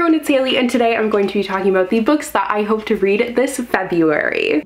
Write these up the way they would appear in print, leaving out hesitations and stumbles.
everyone, it's Hailey, and today I'm going to be talking about the books that I hope to read this February.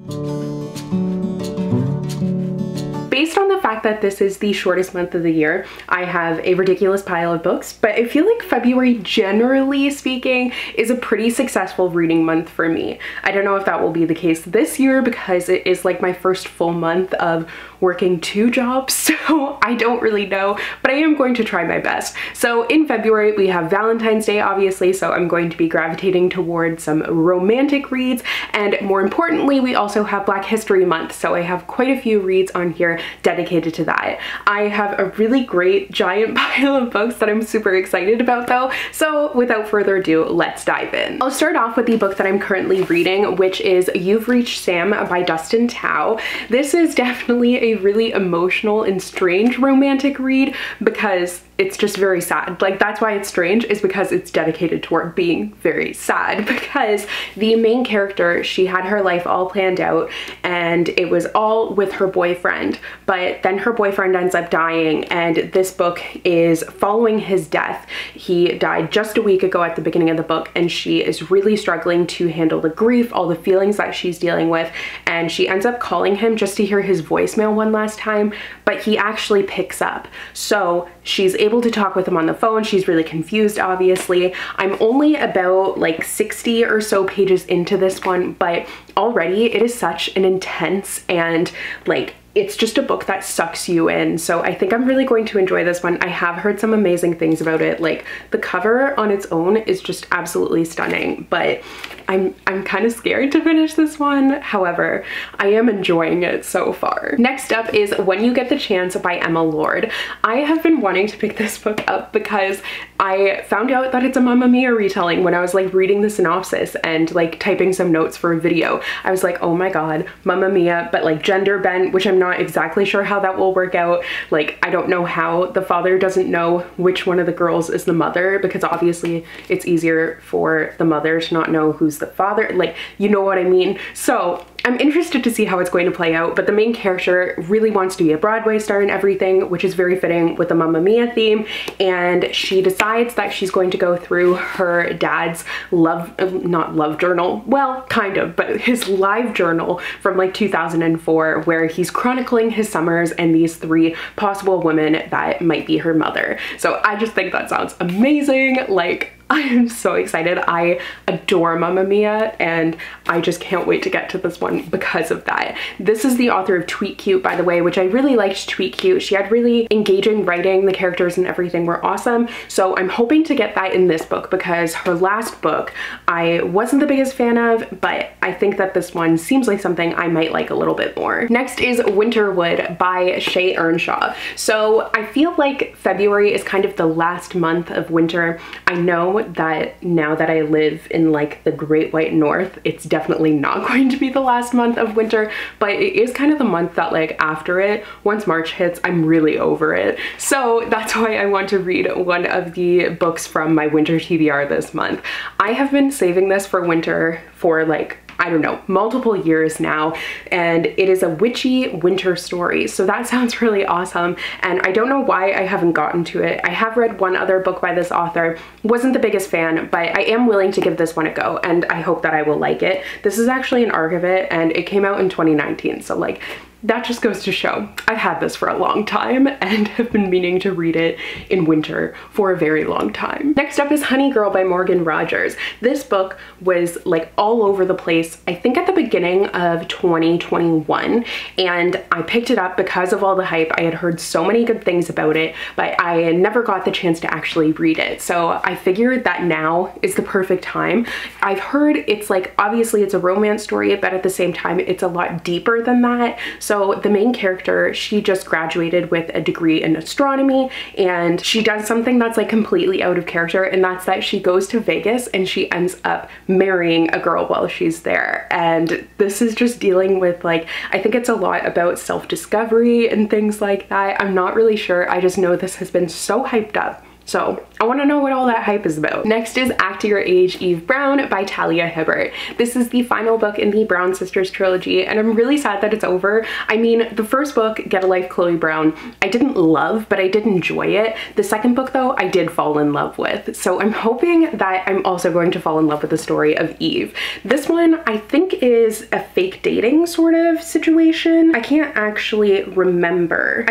Based on the fact that this is the shortest month of the year, I have a ridiculous pile of books, but I feel like February, generally speaking, is a pretty successful reading month for me. I don't know if that will be the case this year because it is like my first full month of working 2 jobs, so I don't really know, but I am going to try my best. So in February, we have Valentine's Day, obviously, so I'm going to be gravitating towards some romantic reads, and more importantly, we also have Black History Month, so I have quite a few reads on here dedicated to that. I have a really great giant pile of books that I'm super excited about though, so without further ado, let's dive in. I'll start off with the book that I'm currently reading, which is You've Reached Sam by Dustin Tao. This is definitely a really emotional and strange romantic read because it's just very sad. Like, that's why it's strange, is because it's dedicated toward being very sad, because the main character, she had her life all planned out and it was all with her boyfriend, but then her boyfriend ends up dying, and this book is following his death. He died just a week ago at the beginning of the book, and she is really struggling to handle the grief, all the feelings that she's dealing with, and she ends up calling him just to hear his voicemail one last time, but he actually picks up. So she's able to talk with him on the phone. She's really confused, obviously. I'm only about like 60 or so pages into this one, but already it is such an intense and like, it's just a book that sucks you in. So I think I'm really going to enjoy this one. I have heard some amazing things about it. Like, the cover on its own is just absolutely stunning, but I'm kind of scared to finish this one. However, I am enjoying it so far. Next up is When You Get the Chance by Emma Lord. I have been wanting to pick this book up because I found out that it's a Mamma Mia retelling when I was like reading the synopsis and like typing some notes for a video. I was like, oh my god, Mamma Mia, but like gender bent, which I'm not exactly sure how that will work out. Like, I don't know how the father doesn't know which one of the girls is the mother, because obviously it's easier for the mother to not know who's the father, like, you know what I mean? So I'm interested to see how it's going to play out, but the main character really wants to be a Broadway star and everything, which is very fitting with the Mamma Mia theme, and she decides that she's going to go through her dad's not love journal, well, kind of, but his live journal from like 2004, where he's chronicling his summers and these 3 possible women that might be her mother. So I just think that sounds amazing. Like, I am so excited. I adore Mamma Mia, and I just can't wait to get to this one because of that. This is the author of Tweet Cute, by the way, which I really liked Tweet Cute. She had really engaging writing, the characters and everything were awesome. So I'm hoping to get that in this book, because her last book I wasn't the biggest fan of, but I think that this one seems like something I might like a little bit more. Next is Winterwood by Shay Earnshaw. So I feel like February is kind of the last month of winter. I know that now that I live in like the Great White North, it's definitely not going to be the last month of winter, but it is kind of the month that like after it, once March hits, I'm really over it. So that's why I want to read one of the books from my winter TBR this month. I have been saving this for winter for like, I don't know, multiple years now, and it is a witchy winter story. So that sounds really awesome, and I don't know why I haven't gotten to it. I have read one other book by this author, wasn't the biggest fan, but I am willing to give this one a go, and I hope that I will like it. This is actually an ARC of it, and it came out in 2019, so like, that just goes to show I've had this for a long time and have been meaning to read it in winter for a very long time. Next up is Honey Girl by Morgan Rogers. This book was like all over the place, I think at the beginning of 2021, and I picked it up because of all the hype. I had heard so many good things about it, but I never got the chance to actually read it. So I figured that now is the perfect time. I've heard it's like, obviously it's a romance story, but at the same time, it's a lot deeper than that. So the main character, she just graduated with a degree in astronomy, and she does something that's like completely out of character, and that's that she goes to Vegas and she ends up marrying a girl while she's there. And this is just dealing with like, I think it's a lot about self-discovery and things like that. I'm not really sure. I just know this has been so hyped up. So I want to know what all that hype is about. Next is Act Your Age, Eve Brown by Talia Hibbert. This is the final book in the Brown Sisters trilogy, and I'm really sad that it's over. I mean, the first book, Get a Life, Chloe Brown, I didn't love, but I did enjoy it. The second book though, I did fall in love with. So I'm hoping that I'm also going to fall in love with the story of Eve. This one I think is a fake dating sort of situation. I can't actually remember.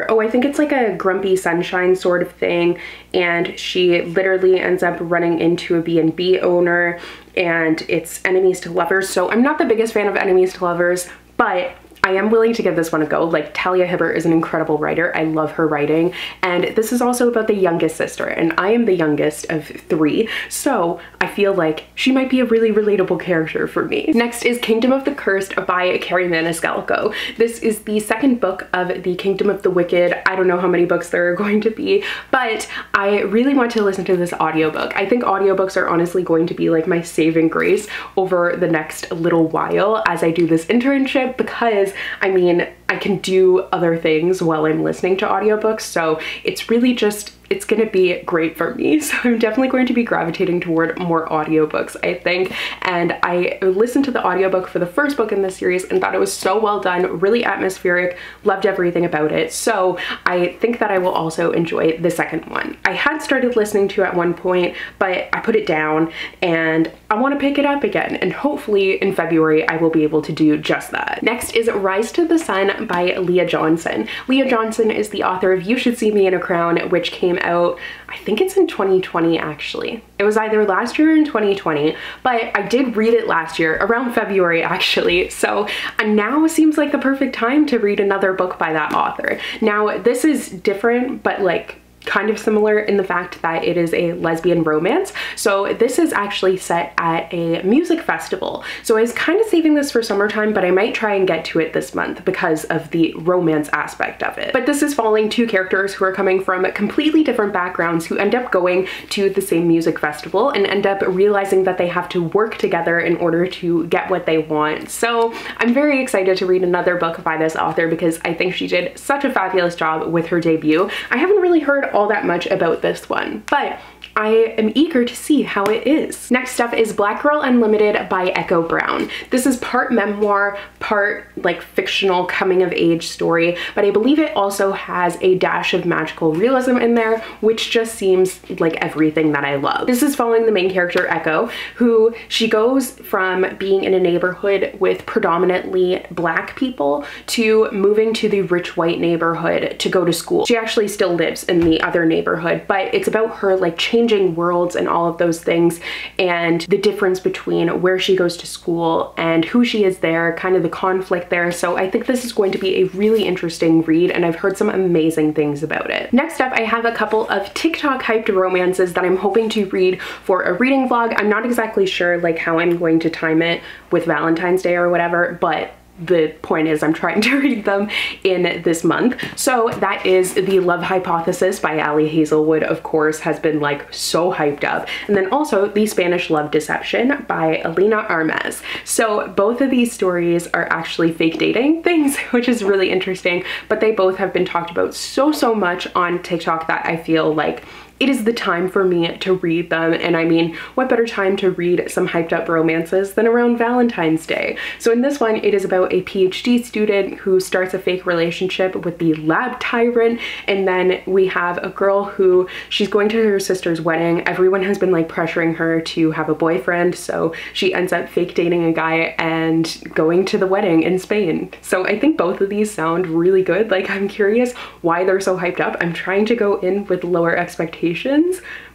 Oh, I think it's like a Grumpy Sunshine sort of thing, and she literally ends up running into a B&B owner, and it's enemies to lovers. So I'm not the biggest fan of enemies to lovers, but I am willing to give this one a go. Like, Talia Hibbert is an incredible writer. I love her writing. And this is also about the youngest sister, and I am the youngest of 3. So I feel like she might be a really relatable character for me. Next is Kingdom of the Cursed by Carrie Maniscalco. This is the second book of the Kingdom of the Wicked. I don't know how many books there are going to be, but I really want to listen to this audiobook. I think audiobooks are honestly going to be like my saving grace over the next little while as I do this internship, because I mean, I can do other things while I'm listening to audiobooks, so it's really just, it's gonna be great for me. So I'm definitely going to be gravitating toward more audiobooks, I think. And I listened to the audiobook for the first book in this series and thought it was so well done, really atmospheric, loved everything about it. So I think that I will also enjoy the second one. I had started listening to it at one point, but I put it down and I want to pick it up again, and hopefully in February I will be able to do just that. Next is Rise to the Sun by Leah Johnson. Leah Johnson is the author of You Should See Me in a Crown, which came out, I think it's in 2020 actually. It was either last year or in 2020, but I did read it last year, around February actually. So now seems like the perfect time to read another book by that author. Now this is different, but like kind of similar in the fact that it is a lesbian romance. So this is actually set at a music festival. So I was kind of saving this for summertime, but I might try and get to it this month because of the romance aspect of it. But this is following 2 characters who are coming from completely different backgrounds, who end up going to the same music festival and end up realizing that they have to work together in order to get what they want. So I'm very excited to read another book by this author because I think she did such a fabulous job with her debut. I haven't really heard all that much about this one, but I am eager to see how it is. Next up is Black Girl Unlimited by Echo Brown. This is part memoir, part like fictional coming of age story, but I believe it also has a dash of magical realism in there, which just seems like everything that I love. This is following the main character, Echo, who she goes from being in a neighborhood with predominantly Black people to moving to the rich white neighborhood to go to school. She actually still lives in the other neighborhood, but it's about her like changing worlds and all of those things, and the difference between where she goes to school and who she is there, kind of the conflict there. So I think this is going to be a really interesting read, and I've heard some amazing things about it. Next up, I have a couple of TikTok hyped romances that I'm hoping to read for a reading vlog. I'm not exactly sure like how I'm going to time it with Valentine's Day or whatever, but the point is I'm trying to read them in this month. So that is The Love Hypothesis by Ali Hazelwood, of course, has been like so hyped up. And then also The Spanish Love Deception by Elena Armez. So both of these stories are actually fake dating things, which is really interesting, but they both have been talked about so much on TikTok that I feel like it is the time for me to read them. And I mean, what better time to read some hyped up romances than around Valentine's Day? So in this one, it is about a PhD student who starts a fake relationship with the lab tyrant. And then we have a girl who, she's going to her sister's wedding. Everyone has been like pressuring her to have a boyfriend. So she ends up fake dating a guy and going to the wedding in Spain. So I think both of these sound really good. Like, I'm curious why they're so hyped up. I'm trying to go in with lower expectations,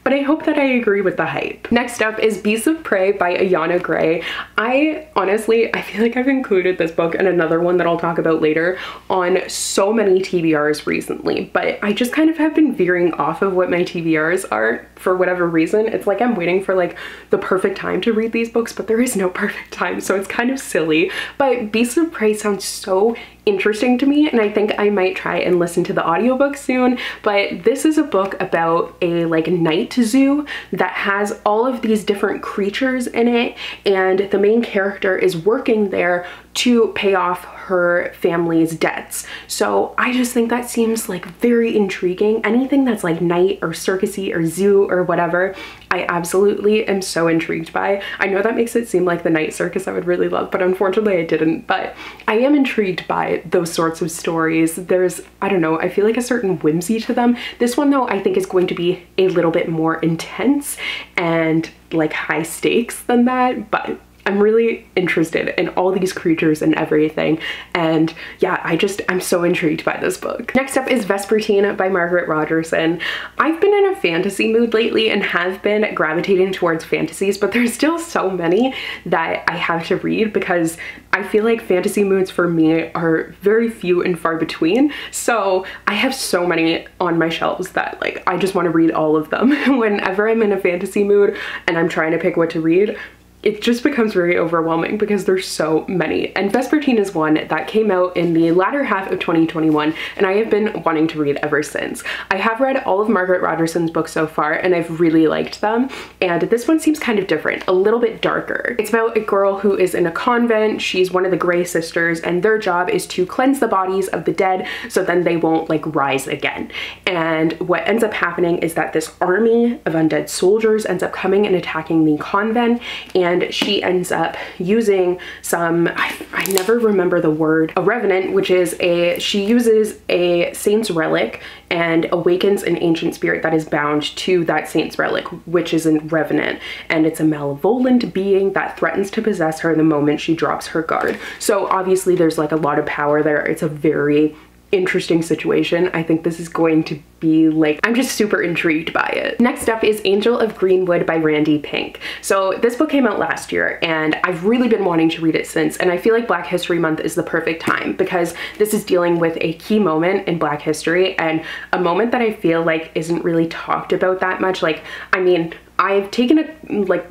but I hope that I agree with the hype. Next up is Beasts of Prey by Ayana Gray. I feel like I've included this book and another one that I'll talk about later on so many TBRs recently, but I just kind of have been veering off of what my TBRs are for whatever reason. It's like I'm waiting for like the perfect time to read these books, but there is no perfect time, so it's kind of silly. But Beasts of Prey sounds so interesting to me, and I think I might try and listen to the audiobook soon. But this is a book about a like night zoo that has all of these different creatures in it, and the main character is working there to pay off her family's debts. So I just think that seems like very intriguing. Anything that's like night or circusy or zoo or whatever, I absolutely am so intrigued by. I know that makes it seem like the night circus I would really love, but unfortunately I didn't. But I am intrigued by those sorts of stories. There's, I don't know, I feel like a certain whimsy to them. This one though, I think is going to be a little bit more intense and like high stakes than that, but I'm really interested in all these creatures and everything. And yeah, I'm so intrigued by this book. Next up is Vespertine by Margaret Rogerson. I've been in a fantasy mood lately and have been gravitating towards fantasies, but there's still so many that I have to read because I feel like fantasy moods for me are very few and far between. So I have so many on my shelves that like, I just want to read all of them. Whenever I'm in a fantasy mood and I'm trying to pick what to read, it just becomes very overwhelming because there's so many. And Vespertine is one that came out in the latter half of 2021 and I have been wanting to read ever since. I have read all of Margaret Rogerson's books so far and I've really liked them, and this one seems kind of different, a little bit darker. It's about a girl who is in a convent. She's one of the Grey sisters and their job is to cleanse the bodies of the dead so then they won't like rise again. And what ends up happening is that this army of undead soldiers ends up coming and attacking the convent, and she ends up using some, I never remember the word, a revenant, which is she uses a saint's relic and awakens an ancient spirit that is bound to that saint's relic, which is a revenant, and it's a malevolent being that threatens to possess her the moment she drops her guard. So obviously there's like a lot of power there. It's a very interesting situation. I think this is going to be like, I'm just super intrigued by it. Next up is Angel of Greenwood by Randy Pink. So this book came out last year and I've really been wanting to read it since, and I feel like Black History Month is the perfect time because this is dealing with a key moment in Black history and a moment that I feel like isn't really talked about that much. Like, I mean, I've taken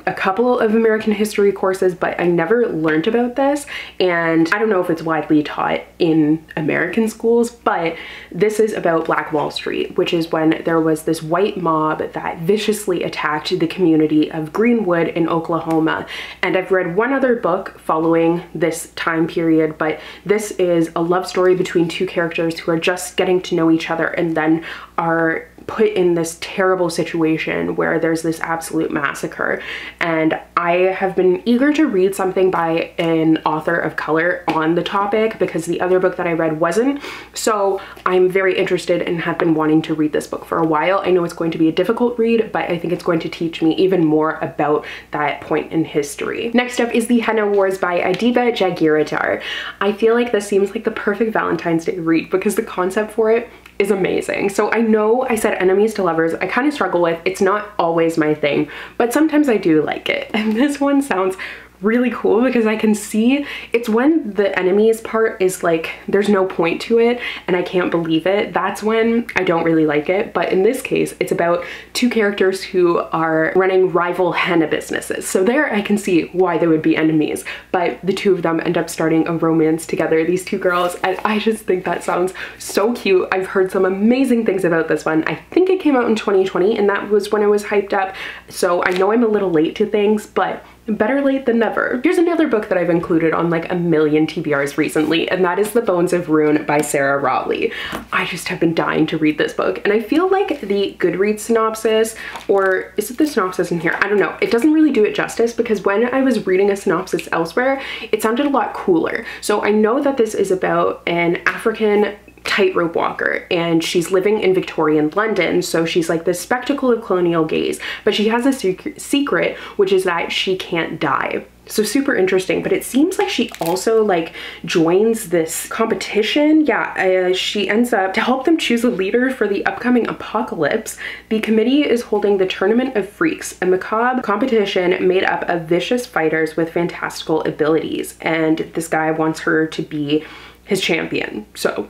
a couple of American history courses, but I never learned about this, and I don't know if it's widely taught in American schools, but this is about Black Wall Street, which is when there was this white mob that viciously attacked the community of Greenwood in Oklahoma. And I've read one other book following this time period, but this is a love story between two characters who are just getting to know each other and then are put in this terrible situation where there's this absolute massacre. And I have been eager to read something by an author of color on the topic because the other book that I read wasn't. So I'm very interested and have been wanting to read this book for a while. I know it's going to be a difficult read, but I think it's going to teach me even more about that point in history. Next up is The Henna Wars by Adiba Jagiridar. I feel like this seems like the perfect Valentine's Day read because the concept for it is amazing. So I know I said enemies to lovers, I kind of struggle with. It's not always my thing, but sometimes I do like it. And this one sounds really cool because I can see it's when the enemies part is like there's no point to it and I can't believe it. That's when I don't really like it. But in this case, it's about two characters who are running rival henna businesses. So there I can see why they would be enemies, but the two of them end up starting a romance together, these two girls, and I just think that sounds so cute. I've heard some amazing things about this one. I think it came out in 2020 and that was when it was hyped up. So I know I'm a little late to things, but better late than never. Here's another book that I've included on like a million TBRs recently, and that is The Bones of Ruin by Sarah Rowley. I just have been dying to read this book, and I feel like the Goodreads synopsis, or is it the synopsis in here? I don't know. It doesn't really do it justice because when I was reading a synopsis elsewhere, it sounded a lot cooler. So I know that this is about an African tightrope walker and she's living in Victorian London, so she's like this spectacle of colonial gaze, but she has a secret, which is that she can't die. So super interesting, but it seems like she also like joins this competition. Yeah, she ends up to help them choose a leader for the upcoming apocalypse. The committee is holding the Tournament of Freaks, a macabre competition made up of vicious fighters with fantastical abilities, and this guy wants her to be his champion. So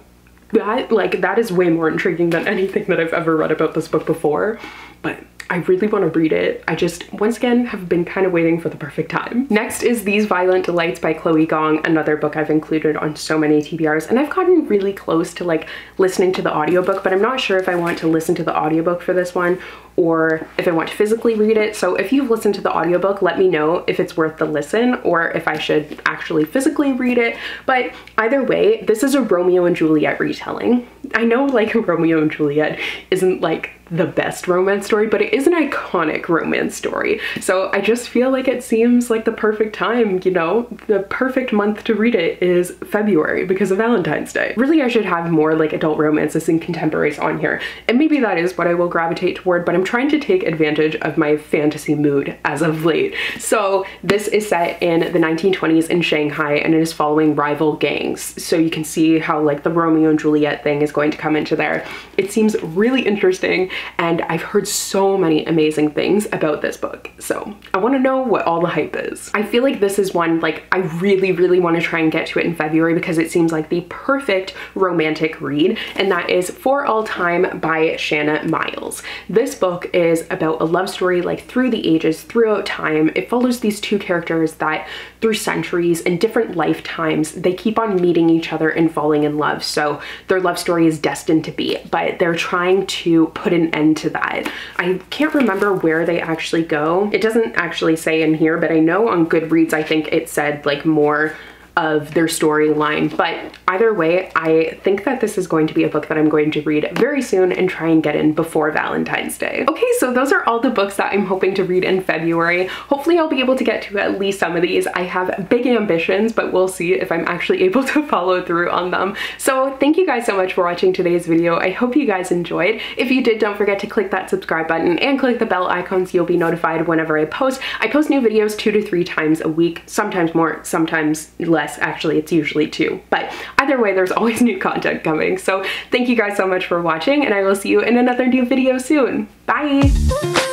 that is way more intriguing than anything that I've ever read about this book before, but I really want to read it. I just, once again, have been kind of waiting for the perfect time. Next is These Violent Delights by Chloe Gong, another book I've included on so many TBRs, and I've gotten really close to like listening to the audiobook, but I'm not sure if I want to listen to the audiobook for this one or if I want to physically read it. So if you've listened to the audiobook, let me know if it's worth the listen or if I should actually physically read it. But either way, this is a Romeo and Juliet retelling. I know like Romeo and Juliet isn't like the best romance story, but it is an iconic romance story. So I just feel like it seems like the perfect time, you know, the perfect month to read it is February because of Valentine's Day. Really, I should have more like adult romances and contemporaries on here, and maybe that is what I will gravitate toward, but I'm trying to take advantage of my fantasy mood as of late. So this is set in the 1920s in Shanghai, and it is following rival gangs. So you can see how like the Romeo and Juliet thing is going to come into there. It seems really interesting, and I've heard so many amazing things about this book. So I want to know what all the hype is. I feel like this is one like I really want to try and get to it in February because it seems like the perfect romantic read, and that is For All Time by Shanna Miles. This book is about a love story like through the ages, throughout time. It follows these two characters that through centuries and different lifetimes, they keep on meeting each other and falling in love. So their love story is destined to be, but they're trying to put an end to that. I can't remember where they actually go. It doesn't actually say in here, but I know on Goodreads, I think it said like more of their storyline. But either way, I think that this is going to be a book that I'm going to read very soon and try and get in before Valentine's Day. Okay, so those are all the books that I'm hoping to read in February. Hopefully I'll be able to get to at least some of these. I have big ambitions, but we'll see if I'm actually able to follow through on them. So thank you guys so much for watching today's video. I hope you guys enjoyed. If you did, don't forget to click that subscribe button and click the bell icon so you'll be notified whenever I post. I post new videos 2 to 3 times a week, sometimes more, sometimes less. Actually, it's usually 2, but either way, there's always new content coming. So thank you guys so much for watching, and I will see you in another new video soon. Bye!